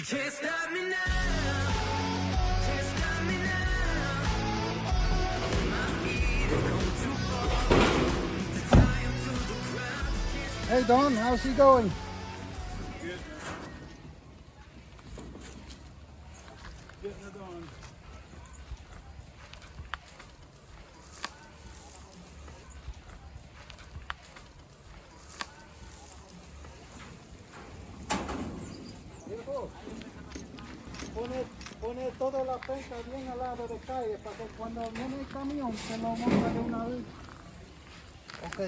can't stop me now. Can't stop me now. My feet have come too far to tie 'em to the ground. Hey Don, how's he going? Good. Getting it on. Pone toda la penca bien al lado de calle para que cuando viene el camión se lo monta de una vez. Ok.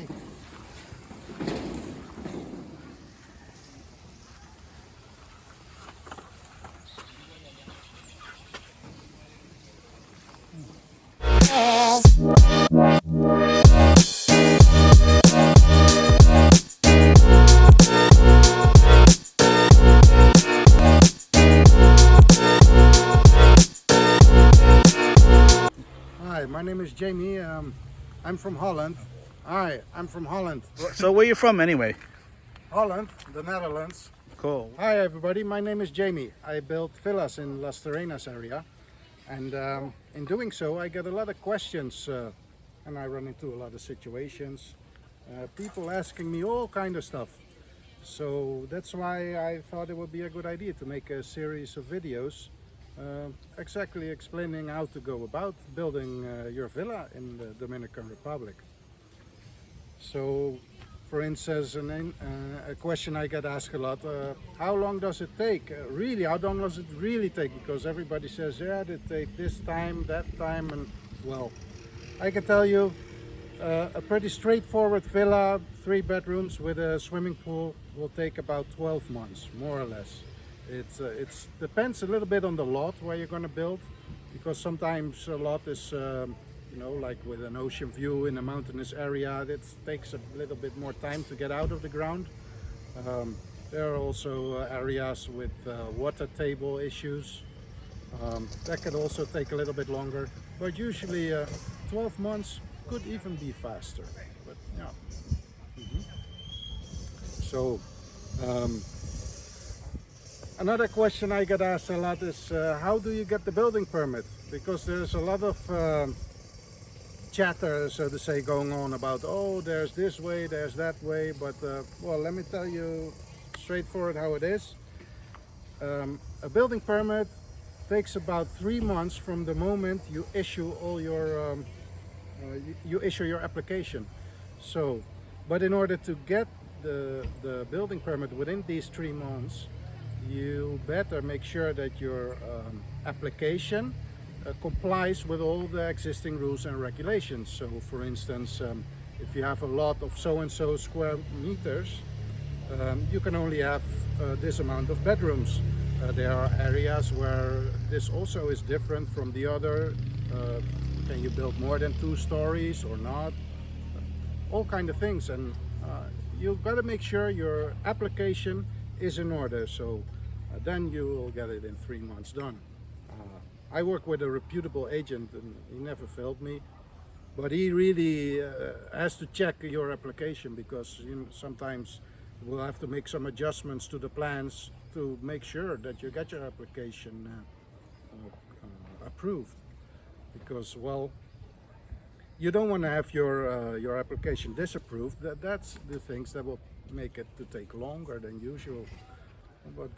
Hi, my name is Jamie. I'm from Holland. Hi, I'm from Holland. So where you from anyway? Holland, the Netherlands. Cool. Hi everybody, my name is Jamie. I build villas in Las Terrenas area, and in doing so I get a lot of questions and I run into a lot of situations. People asking me all kind of stuff. So that's why I thought it would be a good idea to make a series of videos exactly explaining how to go about building your villa in the Dominican Republic. So, for instance, a question I get asked a lot, how long does it take? Really, how long does it really take? Because everybody says, yeah, it takes this time, that time, and well, I can tell you a pretty straightforward villa, 3 bedrooms with a swimming pool will take about 12 months, more or less. It depends a little bit on the lot where you're going to build, because sometimes a lot is you know, like with an ocean view in a mountainous area, it takes a little bit more time to get out of the ground. There are also areas with water table issues. That could also take a little bit longer, but usually 12 months could even be faster. But yeah. So another question I get asked a lot is how do you get the building permit? Because there's a lot of chatter, so to say, going on about, oh, there's this way, there's that way, but well, let me tell you straightforward how it is. A building permit takes about 3 months from the moment you issue all your you issue your application. So, but in order to get the building permit within these 3 months, you better make sure that your application complies with all the existing rules and regulations. So for instance, if you have a lot of so-and-so square meters, you can only have this amount of bedrooms. There are areas where this also is different from the other. Can you build more than 2 stories or not? All kind of things, and you've got to make sure your application is in order. So then you will get it in 3 months done. I work with a reputable agent and he never failed me, but he really has to check your application, because you know, sometimes we'll have to make some adjustments to the plans to make sure that you get your application approved. Because, well, you don't want to have your application disapproved. That's the things that will make it to take longer than usual. But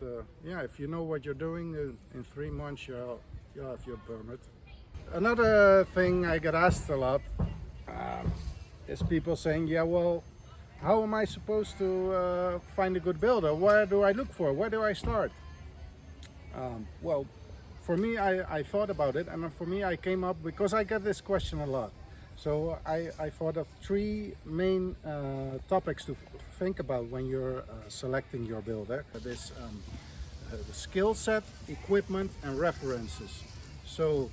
yeah, if you know what you're doing, in 3 months you'll have your permit. Another thing I get asked a lot is people saying, yeah, well, how am I supposed to find a good builder? Where do I look for? Where do I start? Well, for me, I thought about it, and for me I came up, because I get this question a lot. So I thought of 3 main topics to think about when you're selecting your builder. This the skill set, equipment, and references. So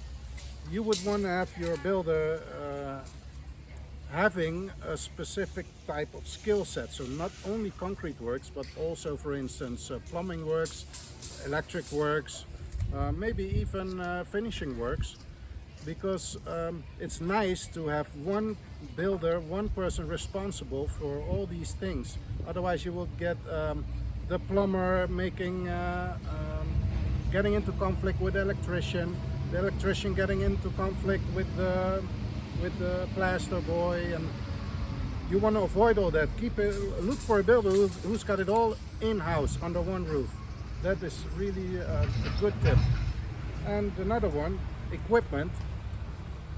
you would want to have your builder having a specific type of skill set. So not only concrete works, but also, for instance, plumbing works, electric works, maybe even finishing works. Because it's nice to have one builder, one person responsible for all these things. Otherwise you will get the plumber making getting into conflict with the electrician getting into conflict with the plaster boy, and you want to avoid all that. Look for a builder who's got it all in-house under one roof. That is really a good tip. And another one, equipment.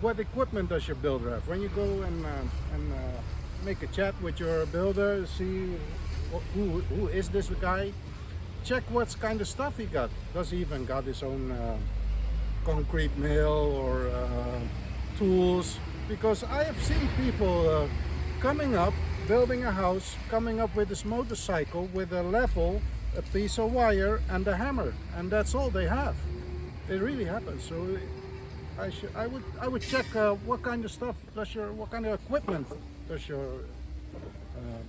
What equipment does your builder have? When you go and make a chat with your builder, see who is this guy, check what kind of stuff he got. Does he even got his own concrete mill or tools? Because I have seen people coming up, building a house, coming up with this motorcycle with a level, a piece of wire and a hammer, and that's all they have. It really happens. So I would check what kind of stuff what kind of equipment does your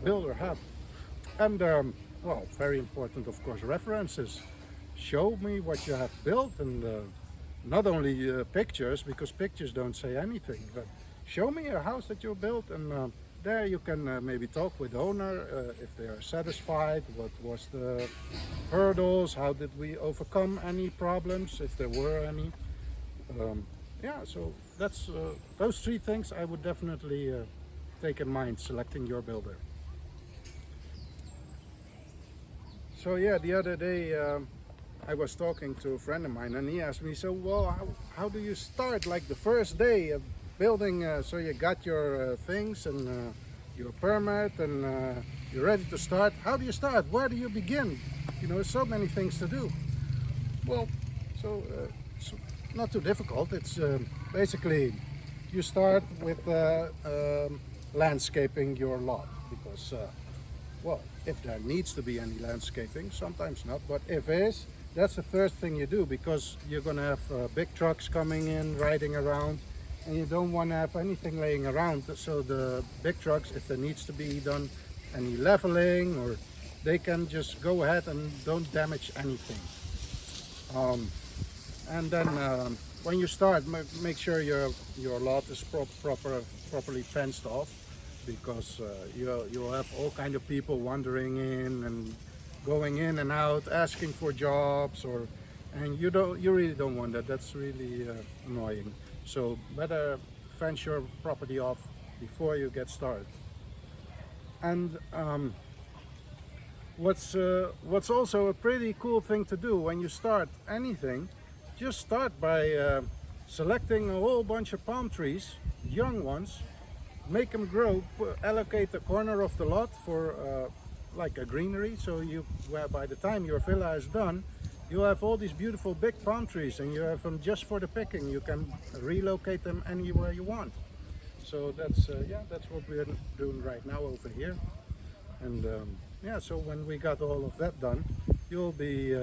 builder have. And well, very important, of course, references. Show me what you have built, and not only pictures, because pictures don't say anything, but show me a house that you built, and there you can maybe talk with the owner if they are satisfied, what was the hurdles, how did we overcome any problems, if there were any. Yeah, so that's those three things I would definitely take in mind selecting your builder. So yeah, the other day I was talking to a friend of mine, and he asked me, so well, how do you start, like the first day of building? So you got your things and your permit, and you're ready to start. How do you start? Where do you begin? You know, so many things to do. Well, so not too difficult. It's basically you start with landscaping your lot, because well, if there needs to be any landscaping, sometimes not, but if there is, that's the first thing you do, because you're going to have big trucks coming in, riding around, and you don't want to have anything laying around. So the big trucks, if there needs to be done any leveling, or they can just go ahead and don't damage anything. And then when you start, make sure your lot is properly fenced off, because you'll have all kind of people wandering in and going in and out, asking for jobs, and you really don't want that. That's really annoying. So better fence your property off before you get started. And what's also a pretty cool thing to do when you start anything, just start by selecting a whole bunch of palm trees, young ones, make them grow, allocate a corner of the lot for like a greenery, so where by the time your villa is done, you have all these beautiful big palm trees, and you have them just for the picking. You can relocate them anywhere you want. So that's what we're doing right now over here. And yeah, so when we got all of that done, you'll be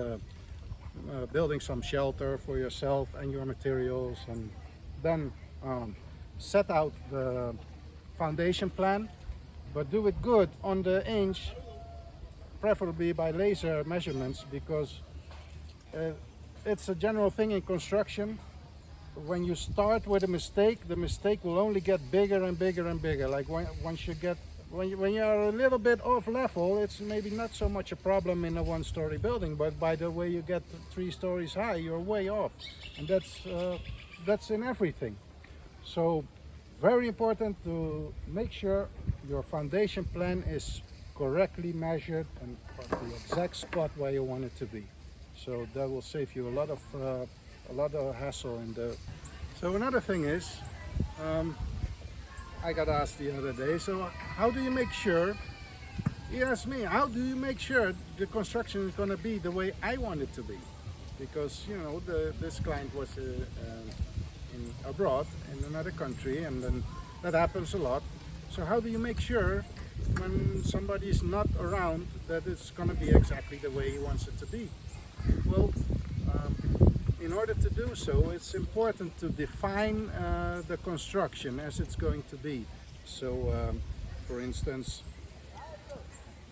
building some shelter for yourself and your materials, and then set out the foundation plan, but do it good on the inch, preferably by laser measurements, because it's a general thing in construction. When you start with a mistake, the mistake will only get bigger and bigger and bigger. Like when you are a little bit off level, it's maybe not so much a problem in a one-story building, but by the way you get 3 stories high, you're way off, and that's in everything. So very important to make sure your foundation plan is correctly measured and at the exact spot where you want it to be. So that will save you a lot of hassle in the. So another thing is, I got asked the other day, so how do you make sure, he asked me, how do you make sure the construction is going to be the way I want it to be? Because, you know, this client was abroad in another country, and then that happens a lot. So how do you make sure when somebody is not around that it's going to be exactly the way he wants it to be? Well, in order to do so, it's important to define the construction as it's going to be. So, for instance,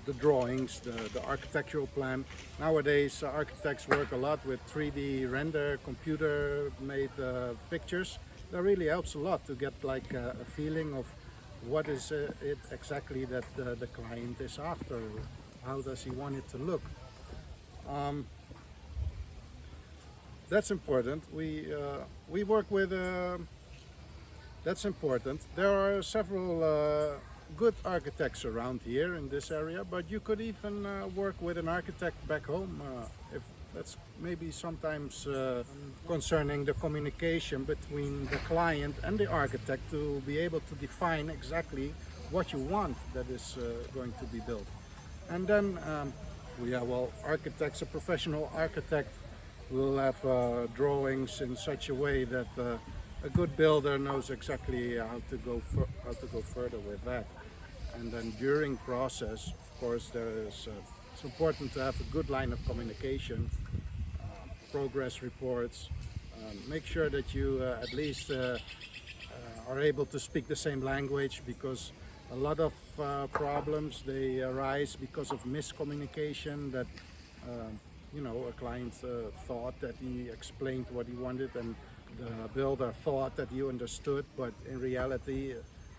the drawings, the architectural plan. Nowadays, architects work a lot with 3D render, computer-made pictures. That really helps a lot to get like a feeling of what is it exactly that the client is after. How does he want it to look? That's important. We work with. That's important. There are several good architects around here in this area, but you could even work with an architect back home. If that's maybe sometimes concerning the communication between the client and the architect to be able to define exactly what you want that is going to be built. And then architects, a professional architect will have drawings in such a way that a good builder knows exactly how to go further with that. And then during process, of course, it's important to have a good line of communication, progress reports, make sure that you at least are able to speak the same language, because a lot of problems, they arise because of miscommunication, that a client thought that he explained what he wanted and the builder thought that you understood, but in reality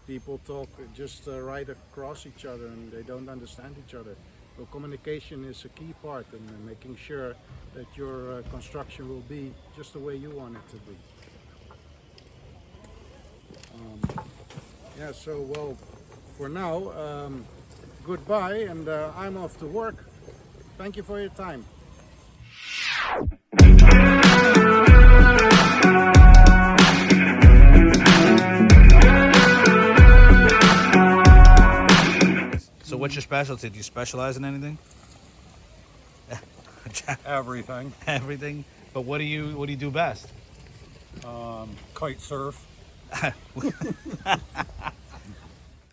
people talk just right across each other and they don't understand each other. So communication is a key part in making sure that your construction will be just the way you want it to be. So for now, goodbye, and I'm off to work. Thank you for your time. So what's your specialty? Do you specialize in anything? Everything. Everything. But what do you do best? Kite surf.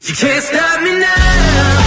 You can't stop me now.